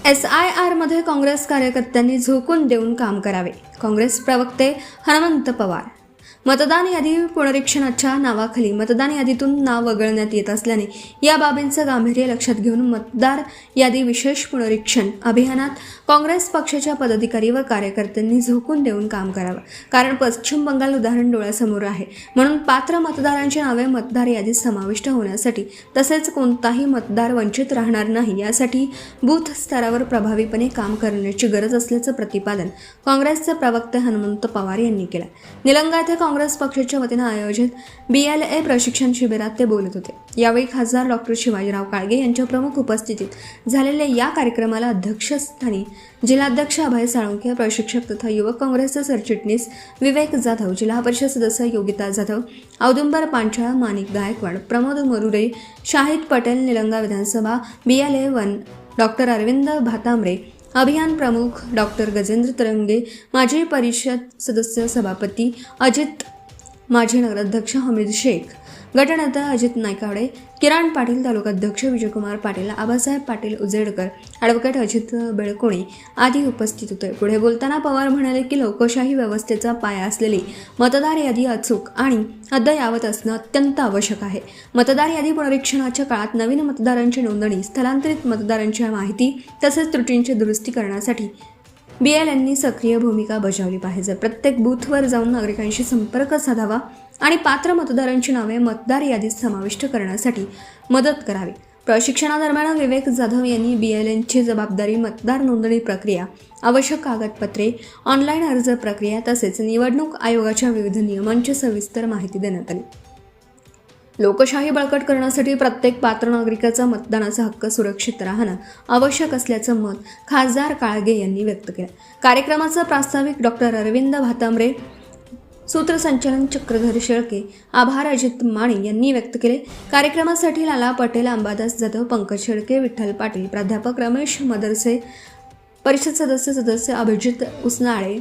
SIR मध्ये काँग्रेस कार्यकर्त्यांनी झोकून देऊन काम करावे. काँग्रेस प्रवक्ते हनुमंत पवार. मतदान यादी पुनरीक्षणाच्या नावाखाली मतदान यादीतून नाव वगळण्यात येत असल्याने या बाबींचं गांभीर्य लक्षात घेऊन मतदार यादी विशेष पुनरीक्षण अभियानात काँग्रेस पक्षाच्या पदाधिकारी व कार्यकर्त्यांनी झोकून देऊन काम करावं. कारण पश्चिम बंगाल उदाहरण डोळ्यासमोर आहे. म्हणून पात्र मतदारांची नावे मतदार यादीत समाविष्ट होण्यासाठी तसेच कोणताही मतदार वंचित राहणार नाही यासाठी बूथ स्तरावर प्रभावीपणे काम करण्याची गरज असल्याचं प्रतिपादन काँग्रेसचे प्रवक्ते हनुमंत पवार यांनी केलं. निलंगा येथे काँग्रेस पक्षाच्या वतीनं आयोजित BLA प्रशिक्षण शिबिरात ते बोलत होते. यावेळी खासदार डॉक्टर शिवाजीराव काळगे यांच्या प्रमुख उपस्थितीत झालेल्या या कार्यक्रमाला अध्यक्षस्थानी जिल्हाध्यक्ष अभय साळुंखे, प्रशिक्षक तथा युवक काँग्रेसचे सरचिटणीस विवेक जाधव, जिल्हा परिषद सदस्य योगिता जाधव, औदुंबर पांचाळ, माणिक गायकवाड, प्रमोद मरुरे, शाहिद पटेल, निलंगा विधानसभा BLA 1 डॉक्टर अरविंद भातांब्रे, अभियान प्रमुख डॉक्टर गजेंद्र तरंगे, माजी परिषद सदस्य सभापती अजित, माजी नगराध्यक्ष हमीद शेख, गटनेता अजित नायकावडे, किरण पाटील, तालुकाध्यक्ष विजयकुमार पाटील, आबासाहेब पाटील उजेडकर, ॲडव्होकेट अजित बेळकोणी आदी उपस्थित होते. पुढे बोलताना पवार म्हणाले की लोकशाही व्यवस्थेचा पाया असलेली मतदार यादी अचूक आणि अद्ययावत असणं अत्यंत आवश्यक आहे. मतदार यादी पुनरीक्षणाच्या काळात नवीन मतदारांची नोंदणी, स्थलांतरित मतदारांच्या माहिती तसेच त्रुटींची दुरुस्ती करण्यासाठी BLAंनी सक्रिय भूमिका बजावली पाहिजे. प्रत्येक बूथवर जाऊन नागरिकांशी संपर्क साधावा आणि पात्र मतदारांची नावे मतदार यादीत समाविष्ट करण्यासाठी मदत करावी. प्रशिक्षणादरम्यान विवेक जाधव यांनी BLAंची जबाबदारी, मतदार नोंदणी प्रक्रिया, आवश्यक कागदपत्रे, ऑनलाईन अर्ज प्रक्रिया तसेच निवडणूक आयोगाच्या विविध नियमांची सविस्तर माहिती देण्यात आली. लोकशाही बळकट करण्यासाठी प्रत्येक पात्र नागरिकाचा मतदानाचा हक्क सुरक्षित राहणं आवश्यक असल्याचं मत खासदार काळगे यांनी व्यक्त केलं. कार्यक्रमाचा प्रास्ताविक डॉक्टर अरविंद भातांब्रे, सूत्रसंचालन चक्रधर शेळके, आभार अजित माणी यांनी व्यक्त केले. कार्यक्रमासाठी लाला पटेल, अंबादास जाधव, पंकज शेळके, विठ्ठल पाटील, प्राध्यापक रमेश मदरसे, परिषद सदस्य अभिजित उसनाळे,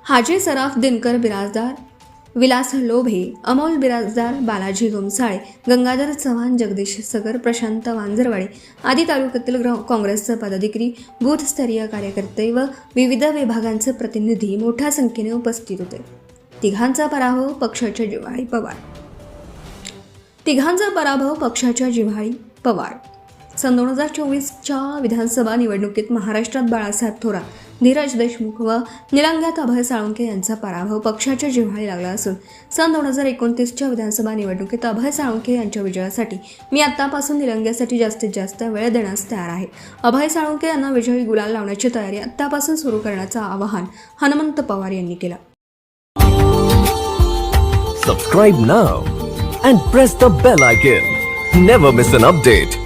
हाजी सराफ दिनकर बिराजदार, विलास लोभे, अमोल बिराजदार, बालाजी गोमसाळे, गंगाधर चव्हाण, जगदीश सगर, प्रशांत वांजरवाडे आदी तालुक्यातील काँग्रेसचे पदाधिकारी, बूथस्तरीय कार्यकर्ते व विविध विभागांचे प्रतिनिधी मोठ्या संख्येने उपस्थित होते. तिघांचा पराभव पक्षाच्या जिव्हाळी पवार. सन 2024च्या विधानसभा निवडणुकीत महाराष्ट्रात बाळासाहेब थोरात, धीरज देशमुख व निलंग्यात अभय साळुंखे यांचा पराभव पक्षाच्या जिव्हाळी लागला असून सन 2029च्या विधानसभा निवडणुकीत अभय साळुंखे यांच्या विजयासाठी मी आतापासून निलंग्यासाठी जास्तीत जास्त वेळ देण्यास तयार आहे. अभय साळुंखे यांना विजयी गुलाल लावण्याची तयारी आतापासून सुरू करण्याचं आवाहन हनुमंत पवार यांनी केलं. Subscribe now and press the bell icon. Never miss an update.